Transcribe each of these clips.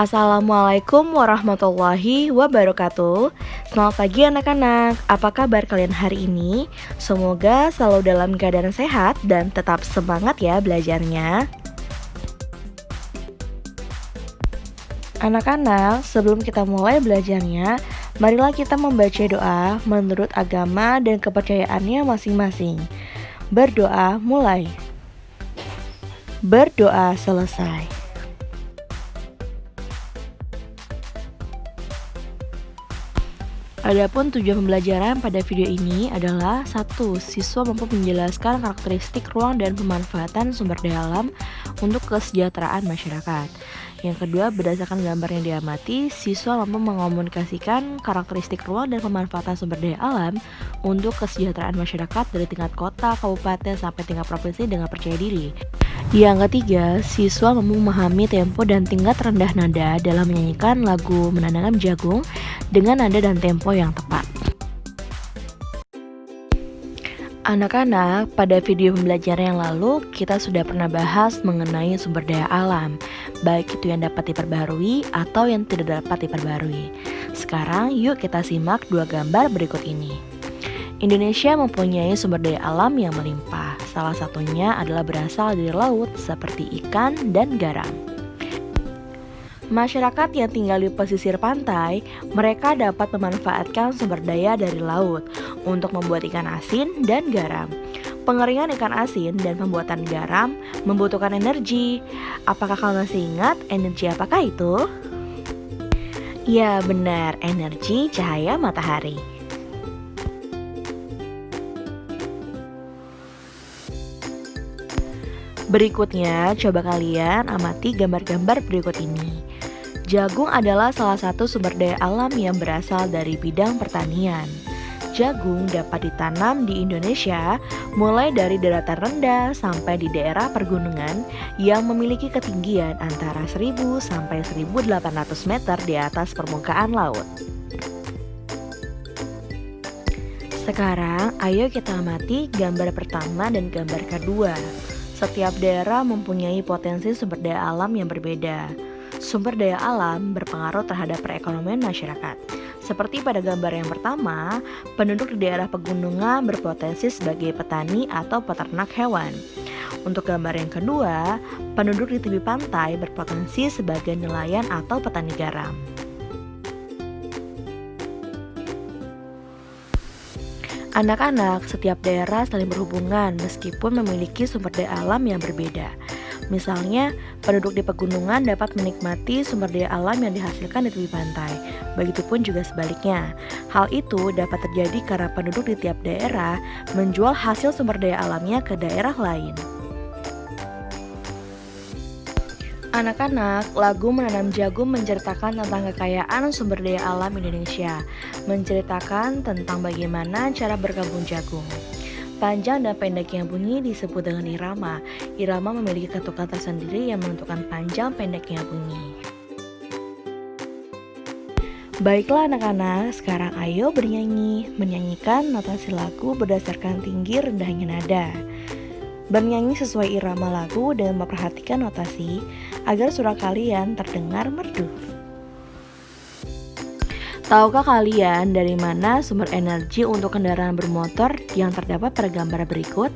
Assalamualaikum warahmatullahi wabarakatuh. Selamat pagi anak-anak. Apa kabar kalian hari ini? Semoga selalu dalam keadaan sehat dan tetap semangat ya belajarnya. Anak-anak, sebelum kita mulai belajarnya, marilah kita membaca doa menurut agama dan kepercayaannya masing-masing. Berdoa mulai. Berdoa selesai. Adapun tujuan pembelajaran pada video ini adalah 1. Siswa mampu menjelaskan karakteristik ruang dan pemanfaatan sumber daya alam untuk kesejahteraan masyarakat. Yang kedua, berdasarkan gambar yang diamati, siswa mampu mengomunikasikan karakteristik ruang dan pemanfaatan sumber daya alam untuk kesejahteraan masyarakat dari tingkat kota, kabupaten, sampai tingkat provinsi dengan percaya diri. Yang ketiga, siswa mampu memahami tempo dan tingkat rendah nada dalam menyanyikan lagu Menanam Jagung dengan nada dan tempo yang tepat. Anak-anak, pada video pembelajaran yang lalu kita sudah pernah bahas mengenai sumber daya alam, baik itu yang dapat diperbarui atau yang tidak dapat diperbarui. Sekarang yuk kita simak dua gambar berikut ini. Indonesia mempunyai sumber daya alam yang melimpah. Salah satunya adalah berasal dari laut seperti ikan dan garam. Masyarakat yang tinggal di pesisir pantai, mereka dapat memanfaatkan sumber daya dari laut untuk membuat ikan asin dan garam. Pengeringan ikan asin dan pembuatan garam membutuhkan energi. Apakah kalian masih ingat energi apakah itu? Ya benar, energi cahaya matahari. Berikutnya, coba kalian amati gambar-gambar berikut ini. Jagung adalah salah satu sumber daya alam yang berasal dari bidang pertanian. Jagung dapat ditanam di Indonesia mulai dari daratan rendah sampai di daerah pergunungan yang memiliki ketinggian antara 1000 sampai 1800 meter di atas permukaan laut. Sekarang, ayo kita amati gambar pertama dan gambar kedua. Setiap daerah mempunyai potensi sumber daya alam yang berbeda. Sumber daya alam berpengaruh terhadap perekonomian masyarakat. Seperti pada gambar yang pertama, penduduk di daerah pegunungan berpotensi sebagai petani atau peternak hewan. Untuk gambar yang kedua, penduduk di tepi pantai berpotensi sebagai nelayan atau petani garam. Anak-anak, setiap daerah saling berhubungan meskipun memiliki sumber daya alam yang berbeda. Misalnya, penduduk di pegunungan dapat menikmati sumber daya alam yang dihasilkan di tepi pantai. Begitupun juga sebaliknya. Hal itu dapat terjadi karena penduduk di tiap daerah menjual hasil sumber daya alamnya ke daerah lain. Anak-anak, lagu Menanam Jagung menceritakan tentang kekayaan sumber daya alam Indonesia, menceritakan tentang bagaimana cara berkebun jagung. Panjang dan pendeknya bunyi disebut dengan irama. Irama memiliki ketukan tersendiri yang menentukan panjang pendeknya bunyi. Baiklah anak-anak, sekarang ayo bernyanyi, menyanyikan notasi lagu berdasarkan tinggi rendahnya nada. Bernyanyi sesuai irama lagu dengan memperhatikan notasi agar suara kalian terdengar merdu. Tahukah kalian dari mana sumber energi untuk kendaraan bermotor yang terdapat pada gambar berikut?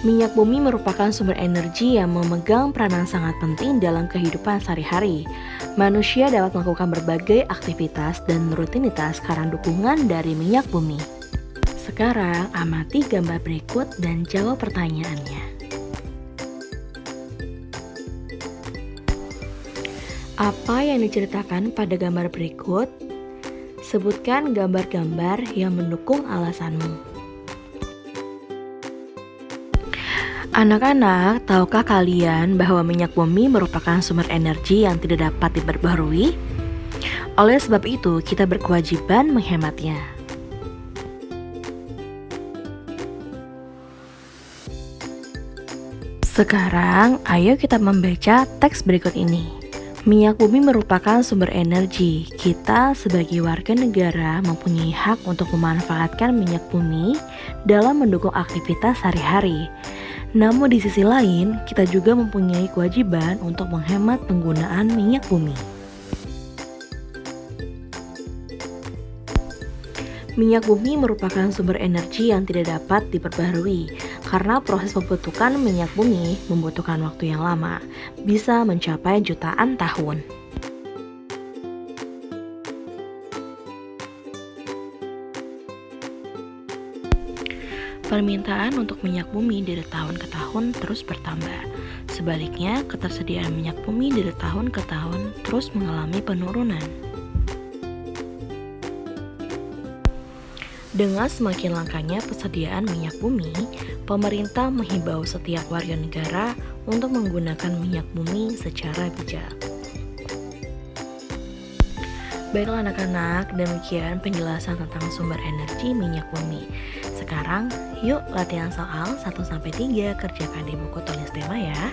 Minyak bumi merupakan sumber energi yang memegang peranan sangat penting dalam kehidupan sehari-hari. Manusia dapat melakukan berbagai aktivitas dan rutinitas karena dukungan dari minyak bumi. Sekarang amati gambar berikut dan jawab pertanyaannya. Apa yang diceritakan pada gambar berikut? Sebutkan gambar-gambar yang mendukung alasanmu. Anak-anak, tahukah kalian bahwa minyak bumi merupakan sumber energi yang tidak dapat diperbarui? Oleh sebab itu, kita berkewajiban menghematnya. Sekarang, ayo kita membaca teks berikut ini. Minyak bumi merupakan sumber energi. Kita sebagai warga negara mempunyai hak untuk memanfaatkan minyak bumi dalam mendukung aktivitas sehari-hari. Namun di sisi lain, kita juga mempunyai kewajiban untuk menghemat penggunaan minyak bumi. Minyak bumi merupakan sumber energi yang tidak dapat diperbaharui karena proses pembentukan minyak bumi membutuhkan waktu yang lama, bisa mencapai jutaan tahun. Permintaan untuk minyak bumi dari tahun ke tahun terus bertambah. Sebaliknya, ketersediaan minyak bumi dari tahun ke tahun terus mengalami penurunan. Dengan semakin langkanya persediaan minyak bumi, pemerintah menghimbau setiap warga negara untuk menggunakan minyak bumi secara bijak. Baiklah anak-anak, demikian penjelasan tentang sumber energi minyak bumi. Sekarang, yuk latihan soal 1-3 kerjakan di buku tulis tema ya.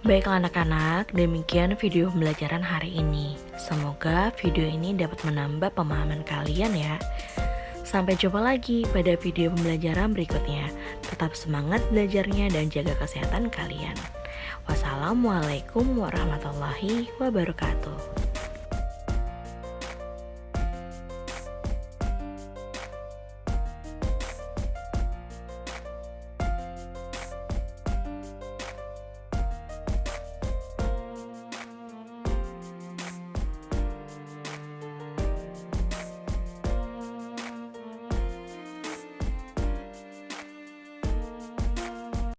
Baiklah anak-anak, demikian video pembelajaran hari ini. Semoga video ini dapat menambah pemahaman kalian ya. Sampai jumpa lagi pada video pembelajaran berikutnya. Tetap semangat belajarnya dan jaga kesehatan kalian. Wassalamualaikum warahmatullahi wabarakatuh.